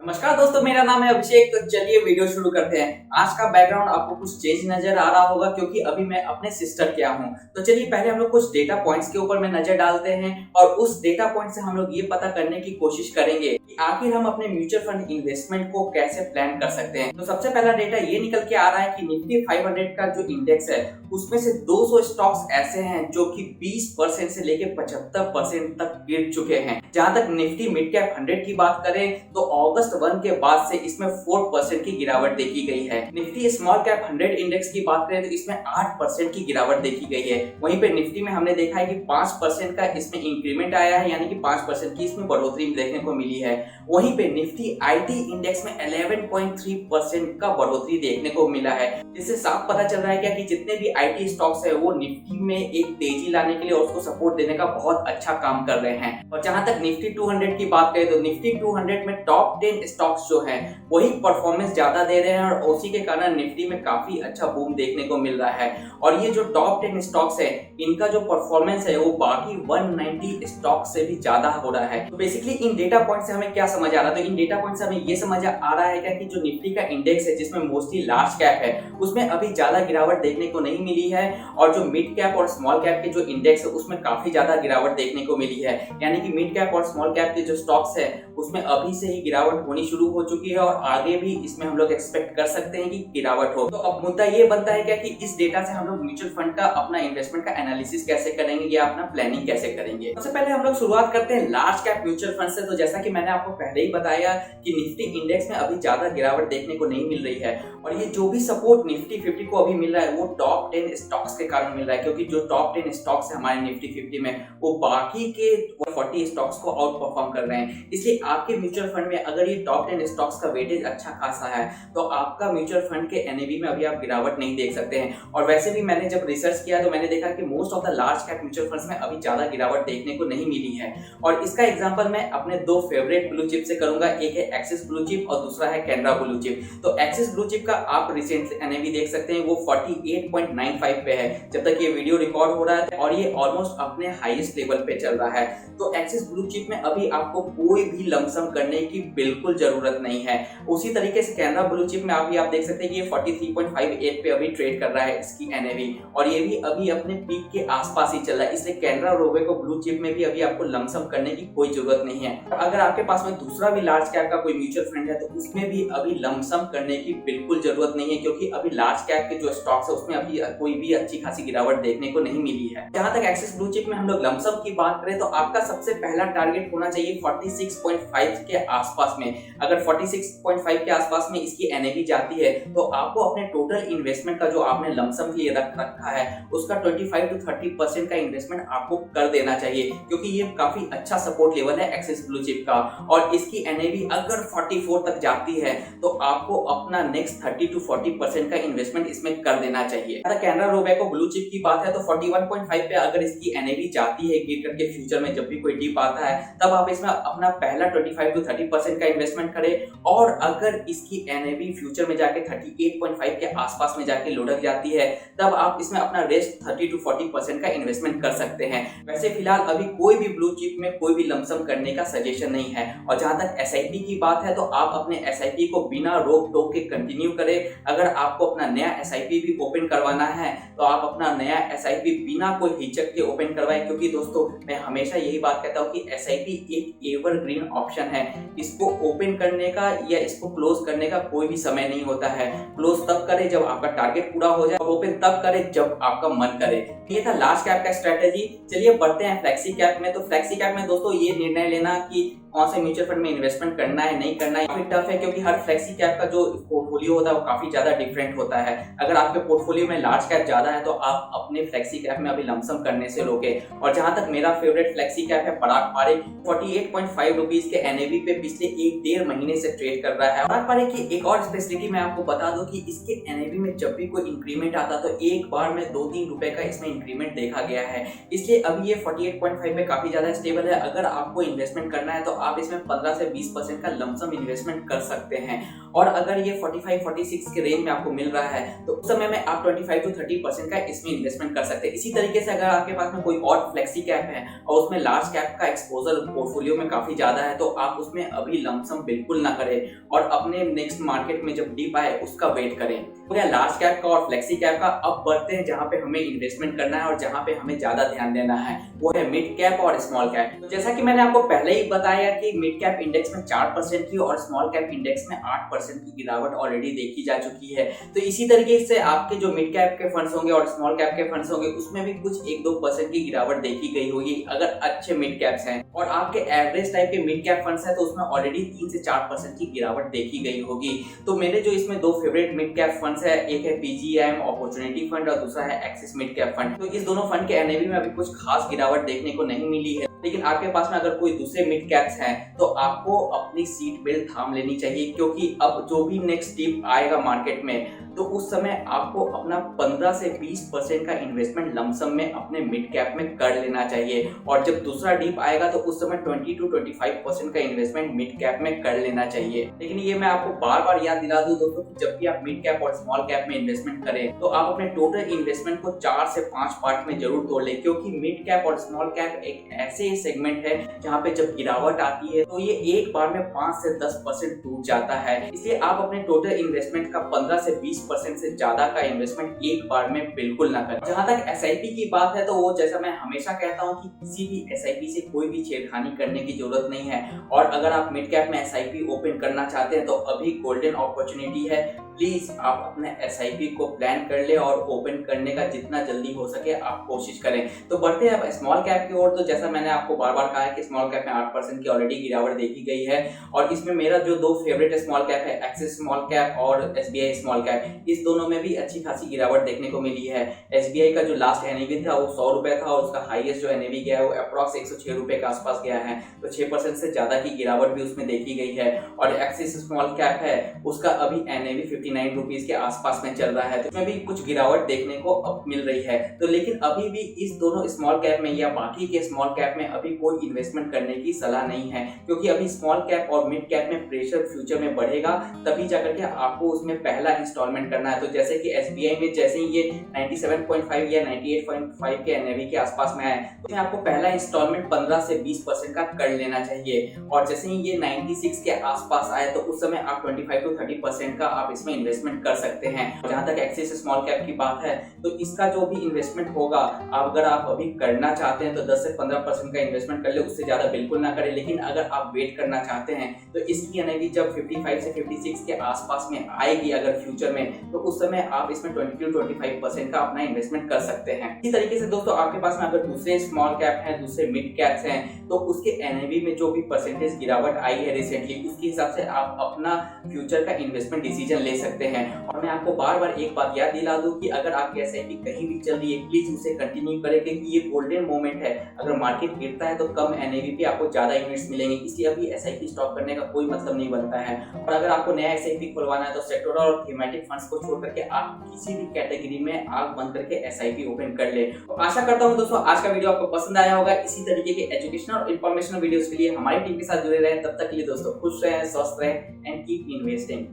नमस्कार दोस्तों, मेरा नाम है अभिषेक। तो चलिए वीडियो शुरू करते हैं। आज का बैकग्राउंड आपको कुछ चेंज नजर आ रहा होगा क्योंकि अभी मैं अपने सिस्टर के यहाँ हूँ। तो चलिए पहले हम लोग कुछ डेटा पॉइंट्स के ऊपर में नजर डालते हैं और उस डेटा पॉइंट से हम लोग ये पता करने की कोशिश करेंगे कि आखिर हम अपने म्यूचुअल फंड इन्वेस्टमेंट को कैसे प्लान कर सकते हैं। तो सबसे पहला डेटा ये निकल के आ रहा है कि निफ्टी 500 का जो इंडेक्स है उसमें से 200 स्टॉक्स ऐसे हैं जो कि 20% से लेकर 75% तक गिर चुके हैं। जहां तक निफ्टी मिड कैप 100 की बात करें तो अगस्त 1 के बाद से इसमें 4% की गिरावट देखी गई है। निफ्टी स्मॉल कैप 100 इंडेक्स की बात करें तो इसमें 8% की गिरावट देखी गई है। वहीं पे निफ्टी में हमने देखा है कि 5% का इसमें इंक्रीमेंट आया है, यानी कि 5% की इसमें बढ़ोतरी देखने को मिली है। वहीं पे निफ्टी आईटी इंडेक्स में 11.3% का बढ़ोतरी देखने को मिला है, जिससे साफ पता चल रहा है क्या कि जितने भी आईटी स्टॉक्स है वो निफ्टी में एक तेजी लाने के लिए और उसको सपोर्ट देने का बहुत अच्छा काम कर रहे हैं। और जहां तक निफ्टी 200 की बात करें तो निफ्टी 200 में टॉप 10 स्टॉक्स जो हैं वही परफॉर्मेंस ज्यादा दे रहे हैं और उसी के कारण निफ्टी में काफी अच्छा बूम देखने को मिल रहा है। और ये जो टॉप 10 स्टॉक्स है इनका जो परफॉर्मेंस है वो बाकी 190 स्टॉक से भी ज्यादा हो रहा है। तो बेसिकली इन डेटा पॉइंट से हमें क्या समझ आ रहा है? तो इन डेटा पॉइंट से हमें ये समझ आ रहा है क्या कि जो निफ्टी का इंडेक्स है जिसमें मोस्टली लार्ज कैप है उसमें अभी ज्यादा गिरावट देखने को नहीं मिली है, और जो मिड कैप और स्मॉल कैप के जो इंडेक्स है उसमें काफी ज्यादा गिरावट देखने को मिली है। यानी कि मिड कैप और स्मॉल कैप के जो स्टॉक्स है उसमें अभी से ही गिरावट होनी शुरू हो चुकी है और आगे भी इसमें हम लोग एक्सपेक्ट कर सकते हैं कि गिरावट हो। तो अब मुद्दा ये बनता है क्या कि इस डेटा से हम लोग म्यूचुअल फंड का अपना इन्वेस्टमेंट का एनालिसिस कैसे करेंगे या अपना प्लानिंग कैसे करेंगे। सबसे पहले हम लोग शुरुआत करते हैं लार्ज कैप म्यूचुअल फंड से। तो जैसा कि मैंने आपको पहले ही बताया कि निफ्टी इंडेक्स में अभी ज्यादा गिरावट देखने को नहीं मिल रही है, और ये जो भी सपोर्ट निफ्टी 50 को अभी मिल रहा है वो टॉप 10 स्टॉक्स के कारण मिल रहा है, क्योंकि जो टॉप 10 स्टॉक्स है हमारे निफ्टी 50 में वो बाकी के 40 स्टॉक्स को आउट परफॉर्म कर रहे हैं। इसलिए आपके म्यूचुअल फंड में अगर ये टॉप 10 स्टॉक्स का वेटेज अच्छा खासा है तो आपका म्यूचुअल फंड के एनएवी में अभी आप गिरावट नहीं देख सकते हैं। और वैसे भी मैंने जब रिसर्च किया तो मैंने देखा कि most of the large cap mutual funds में अभी ज्यादा गिरावट देखने को नहीं मिली है। और इसका एग्जांपल मैं अपने दो फेवरेट ब्लू चिप से करूंगा, एक है एक्सिस ब्लू चिप और दूसरा है कैनरा ब्लू चिप। तो एक्सिस ब्लू चिप का आप रिसेंटली एनएवी देख सकते हैं वो 48.95 पे है जब तक ये वीडियो रिकॉर्ड हो रहा है, और ये ऑलमोस्ट अपने हाईएस्ट लेवल पे चल रहा है। तो एक्सिस ब्लू चिप में अभी आपको कोई भी लमसम करने की बिल्कुल जरूरत नहीं है। उसी तरीके से कैनरा ब्लू चिप में आप देख सकते हैं कि ये 43.58 पे अभी ट्रेड कर रहा है इसकी एनएवी, और ये भी अभी अपने पीक के आसपास ही चल रहा है। इसलिए कैनरा रोबेको ब्लू चिप में भी अभी आपको लमसम करने की कोई जरूरत नहीं है। अगर आपके पास में दूसरा भी लार्ज कैप का कोई म्यूचुअल फंड है तो उसमें भी अभी लमसम करने की बिल्कुल जरूरत नहीं है, क्योंकि अभी लार्ज कैप के जो स्टॉक्स है उसमें अभी कोई भी अच्छी खासी गिरावट देखने को नहीं मिली है। जहां तक एक्सिस ब्लू चिप में हम लोग लमसम की बात करें तो आपका सबसे पहला टारगेट होना चाहिए 46.5 के आसपास में। अगर 46.5 के आसपास में इसकी एनएवी जाती है तो आपको अपने टोटल इन्वेस्टमेंट का जो आपने लमसम के लिए रखा है उसका 25 to 30% का इन्वेस्टमेंट आपको कर देना चाहिए, क्योंकि ये काफी अच्छा सपोर्ट लेवल है एक्सिस ब्लू चिप का। और इसकी एनएवी अगर 44 तक जाती है तो आपको अपना नेक्स्ट 30 to 40% का इन्वेस्टमेंट इसमें कर देना चाहिए। अगर कैनरा रोबेको ब्लू चिप की बात है तो 41.5 पे अगर इसकी एनएवी जाती है गिर करके फ्यूचर में जब भी कोई डिप आता है तब आप इसमें अपना पहला 25 to 30% का इन्वेस्टमेंट करें, और अगर इसकी एनएवी फ्यूचर में जाके 38.5 के आसपास में जाके लुढ़क जाती है तब आप इसमें अपना रेस्ट 30 to 40% का इन्वेस्टमेंट कर सकते हैं। वैसे फिलहाल अभी कोई भी ब्लू चिप में कोई भी लमसम करने का सजेशन नहीं है। और जहां तक एसआईपी की बात है तो आप अपने एसआईपी को बिना रोक टोक के कंटिन्यू करें। अगर आपको अपना नया एसआईपी भी ओपन करवाना है तो आप अपना नया एसआईपी बिना कोई हिचक के ओपन करवाएं, क्योंकि दोस्तों मैं हमेशा यही बात कहता हूं कि एसआईपी एक एवरग्रीन ऑप्शन है। इसको ओपन करने का या इसको क्लोज करने का कोई भी समय नहीं होता है। क्लोज तब करें जब आपका टारगेट पूरा हो जाए, ओपन तब करें जब आपका मन करे। ये था लार्ज कैप का स्ट्रेटेजी। चलिए बढ़ते हैं फ्लेक्सी कैप में। तो फ्लेक्सी कैप में दोस्तों ये निर्णय लेना कि कौन से म्यूचुअल फंड में इन्वेस्टमेंट करना है नहीं करना है काफी टफ है, क्योंकि हर फ्लेक्सी कैप का जो पोर्टफोलियो होता है वो काफी ज्यादा डिफरेंट होता है। अगर आपके पोर्टफोलियो में लार्ज कैप ज्यादा है तो आप अपने फ्लेक्सी कैप में अभी लमसम करने से रोके। और जहां तक मेरा फेवरेट फ्लेक्सी कैप है पराग पारेख, 48.5 रुपीज के एनएवी पे पिछले 1-1.5 महीने से ट्रेड कर रहा है। पराग पारेख की एक और स्पेशलिटी मैं आपको बता दूं कि इसके एनएवी में जब भी कोई इंक्रीमेंट आता तो एक बार में 2-3 रुपए का इसमें इंक्रीमेंट देखा गया है। इसलिए अभी ये 48.5 पे काफी ज्यादा स्टेबल है। अगर आपको इन्वेस्टमेंट करना है तो आप इसमें 15 से 20% का लमसम इन्वेस्टमेंट कर सकते हैं। और अगर ये 45-46 के रेंज में आपको मिल रहा है तो उस समय में आप 25 to 30% का इसमें इन्वेस्टमेंट कर सकते हैं। इसी तरीके से अगर आपके पास में कोई और फ्लेक्सी कैप है और उसमें लार्ज कैप का एक्सपोजर पोर्टफोलियो में काफी ज्यादा है तो आप उसमें अभी लमसम बिल्कुल ना करें और अपने नेक्स्ट मार्केट में जब डीप आए उसका वेट करें। तो या लार्ज कैप का और फ्लेक्सी कैप का अब बढ़ते हैं जहां पे हमें इन्वेस्टमेंट करना है और जहां पे हमें ज्यादा ध्यान देना है, वो है मिड कैप और स्मॉल कैप। तो जैसा कि मैंने आपको पहले ही बताया कि मिड कैप इंडेक्स में 4% की और स्मॉल कैप इंडेक्स में 8% की गिरावट ऑलरेडी देखी जा चुकी है। तो इसी तरीके से आपके जो मिड कैप के फंड्स होंगे और स्मॉल कैप के फंड्स होंगे उसमें भी कुछ 1-2% की गिरावट देखी गई होगी अगर अच्छे मिड कैप्स हैं। और आपके एवरेज टाइप के मिड कैप फंड्स हैं तो उसमें ऑलरेडी 3 से 4% की गिरावट देखी गई होगी। तो मेरे जो इसमें दो फेवरेट मिड कैप फंड्स है, एक है पीजीआईएम अपॉर्चुनिटी फंड और दूसरा है एक्सिस मिड कैप फंड। तो इस दोनों फंड के एनएवी में अभी कुछ खास गिरावट देखने को नहीं मिली है, लेकिन आपके पास में अगर कोई दूसरे मिड कैप्स हैं तो आपको अपनी सीट बेल्ट थाम लेनी चाहिए, क्योंकि अब जो भी नेक्स्ट डिप आएगा मार्केट में तो उस समय आपको अपना 15 से 20% का इन्वेस्टमेंट लमसम में अपने मिड कैप में कर लेना चाहिए। और जब दूसरा डीप आएगा तो उस समय 20 to 25% का इन्वेस्टमेंट मिड कैप में कर लेना चाहिए। लेकिन ये मैं आपको बार बार याद दिला दूं दोस्तों कि जब भी आप मिड कैप और स्मॉल कैप में इन्वेस्टमेंट करें तो आप अपने टोटल इन्वेस्टमेंट को 4 से 5 पार्ट में जरूर तोड़ लें, क्योंकि मिड कैप और स्मॉल कैप एक ऐसे सेगमेंट है जहाँ पे जब गिरावट आती है तो ये एक बार में 5 से 10% टूट जाता है। इसलिए आप अपने टोटल इन्वेस्टमेंट का 15 से 20% से ज्यादा का इन्वेस्टमेंट एक बार में बिल्कुल ना करें। जहां तक एसआईपी की बात है तो वो जैसा मैं हमेशा कहता हूं कि किसी भी एसआईपी से कोई भी छेड़खानी करने की जरूरत नहीं है। और अगर आप मिड कैप में एसआईपी ओपन करना चाहते हैं तो अभी गोल्डन अपॉर्चुनिटी है। प्लीज आप अपने एसआईपी को प्लान कर ले और ओपन करने का जितना जल्दी हो सके आप कोशिश करें। तो बढ़ते हैं अब स्मॉल कैप की ओर। तो जैसा मैंने आपको बार बार कहा है कि स्मॉल कैप में 8% की ऑलरेडी गिरावट देखी गई है और इसमें मेरा जो दो फेवरेट स्मॉल कैप है एक्सिस स्मॉल कैप और एसबीआई स्मॉल कैप, इस दोनों में भी अच्छी खासी गिरावट देखने को मिली है। एसबीआई का जो लास्ट एनएवी था वो 100 रुपए था और उसका हाईएस्ट जो एनएवी गया है वो अप्रॉक्स 106 रुपए के आसपास गया है, तो 6% से ज्यादा की गिरावट भी उसमें देखी गई है। और एक्सिस स्मॉल कैप है उसका अभी एनएवी 59 रुपीज के आसपास में चल रहा है, तो इसमें भी कुछ गिरावट देखने को अब मिल रही है। तो लेकिन अभी भी इस दोनों स्मॉल कैप में या बाकी के स्मॉल कैप में अभी कोई इन्वेस्टमेंट करने की सलाह नहीं है, क्योंकि अभी स्मॉल कैप और मिड कैप में प्रेशर फ्यूचर में बढ़ेगा, तभी जाकर के आपको उसमें पहला इंस्टॉलमेंट करना है। तो जैसे कि एसबीआई में जैसे ही ये 97.5 या 98.5 के एनएवी के आसपास में है तो आपको पहला इंस्टॉलमेंट 15 से 20% का कर लेना चाहिए। और जैसे ही ये 96 के आसपास आए तो उस समय आप 25 to 30% का आप इसमें इन्वेस्टमेंट कर सकते हैं। जहां तक एक्सिस स्मॉल कैप की बात है तो इसका जो भी इन्वेस्टमेंट होगा अगर आप अभी करना चाहते हैं तो 10 से 15% का इन्वेस्टमेंट कर ले, उससे ज्यादा बिल्कुल ना करें। लेकिन अगर आप वेट करना चाहते हैं तो इसकी एनएवी जब 55 से 56 के आसपास में आएगी अगर फ्यूचर में, तो उस समय आप इसमें 20 to 25% का अपना इन्वेस्टमेंट कर सकते हैं। इसी तरीके से दोस्तों आपके पास में अगर दूसरे स्मॉल कैप हैं, दूसरे मिड कैप्स हैं, तो उसके एनएवी में जो भी परसेंटेज गिरावट आई है रिसेंटली उसके हिसाब से आप अपना फ्यूचर का इन्वेस्टमेंट डिसीजन ले सकते हैं। और मैं आपको बार बार एक बात याद दिला दूं कि अगर आपकी एसआईपी कहीं भी चल रही है प्लीज उसे कंटिन्यू करें, क्योंकि ये गोल्डन मोमेंट है। अगर मार्केट गिरता है तो कम एनएवी पे आपको ज्यादा यूनिट्स मिलेंगे, इसलिए अभी एसआईपी स्टॉप करने का कोई मतलब नहीं बनता है। और अगर आपको नया एसआईपी खुलवाना है तो सेक्टोरल और थीमेटिक फंड्स को छोड़ करके आप किसी भी कैटेगरी में आंख बंद करके एसआईपी ओपन कर ले। तो आशा करता हूं दोस्तों आज का वीडियो आपको पसंद आया होगा। इसी तरीके के एजुकेशनल और इंफॉर्मेशनल वीडियोस के लिए हमारी टीम के साथ जुड़े रहें। तब तक के लिए दोस्तों खुश रहें, स्वस्थ रहें एंड कीप इन्वेस्टिंग।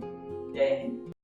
जय हिंद।